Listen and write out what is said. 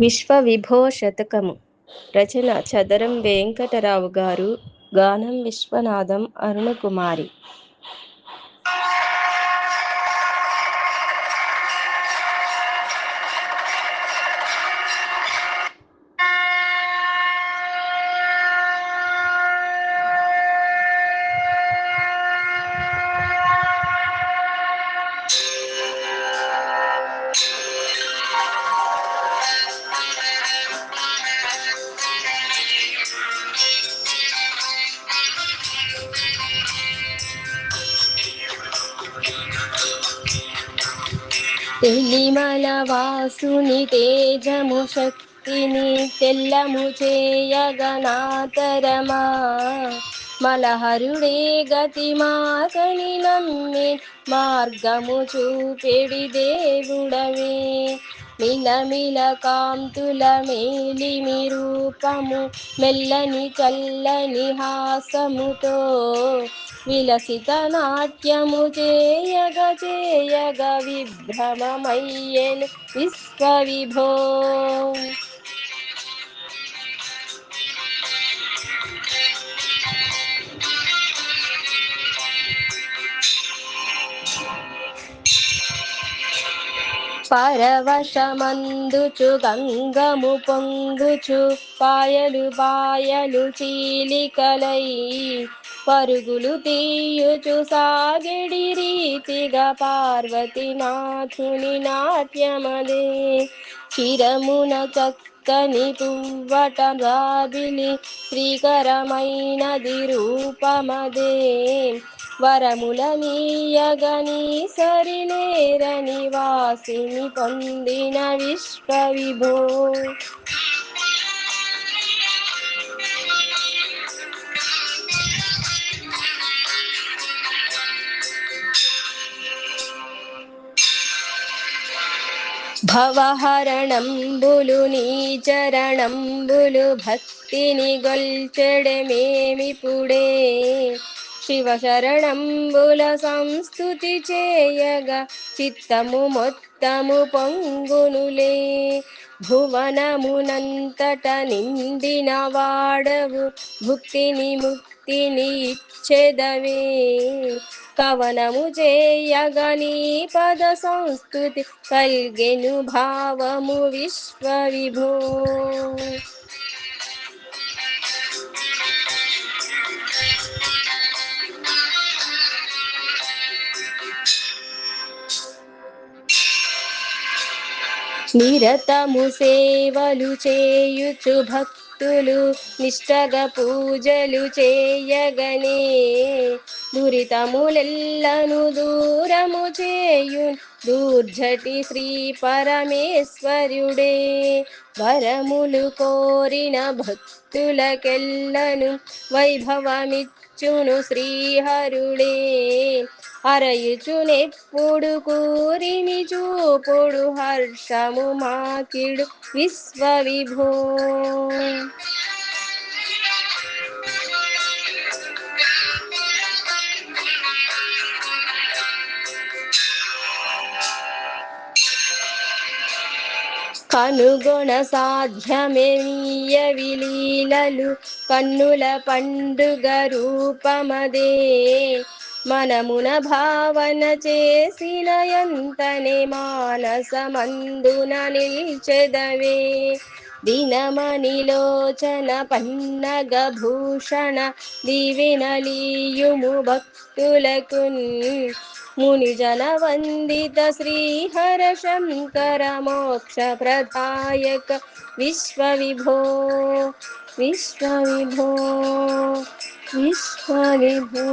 విశ్వవిభో శతకము. రచన చదరం వెంకటరావు గారు. గానం విశ్వనాథం అరుణకుమారి. తెలిమల వాసుని తేజము శక్తిని తెల్లము చేయగనాతరమా. మలహరుడే గతి మాకని నమ్మి మార్గము చూపెడి దేవుడవే. మిలమిల కాంతుల మేలిమి రూపము మెల్లని చల్లని హాసముతో విలసిత నాట్యము చేయగ చేయగ విభ్రమమయ్యెను విశ్వవిభో. పరవశమందుచు గంగము పొంగుచు పాయలు పాయలు చీలికలై పరుగులు తీయుచు సాగిడి రీతిగా పార్వతీనాథుని నాట్యమదే. చిరమున చక్కని పువ్వట రాబిలి శ్రీకరమైనది రూపమదే. వరముల నీయగని సరిలేరని వాసిని పొందిన విశ్వవిభో. భవహరణంబులు నీ చరణంబులు భక్తిని గొల్చెడమేమిపుడే. శివశరణంబుల సంస్తుతి చేయగా చిత్తము మొత్తము పొంగునులే. భువనమునంతట నిండిన వాడవు భుక్తిని ముక్తిని ఇచ్చెదవే. కవనము చేయగా నీ పద సంస్తుతి కల్గెను భావము విశ్వవిభో. నిరతము సేవలు చేయుచు భక్తులు నిష్టగ పూజలు చేయగనే. దురితములెల్లను దూరము చేయు దూర్జటి శ్రీ పరమేశ్వరుడే. వరములు కోరిన భక్తులకెల్లను వైభవమిచ్చును శ్రీహరుడే. అరయుచునెప్పుడు కూరిమి చూపుడు హర్షము మాకిడు విశ్వవిభో. కనుగొన సాధ్యమే నీయ విలీలలు కన్నుల పండుగ రూపమదే. మనమున భావన చేసిన ఎంతనే మానసమందున నిల్చెదవే. దినమణిలోచన పన్నగ భూషణ దీవెనలీయుము భక్తులకున్. మునిజన వందిత శ్రీహర శంకర మోక్ష ప్రదాయక విశ్వవిభో. విశ్వవిభో విశ్వవిభో.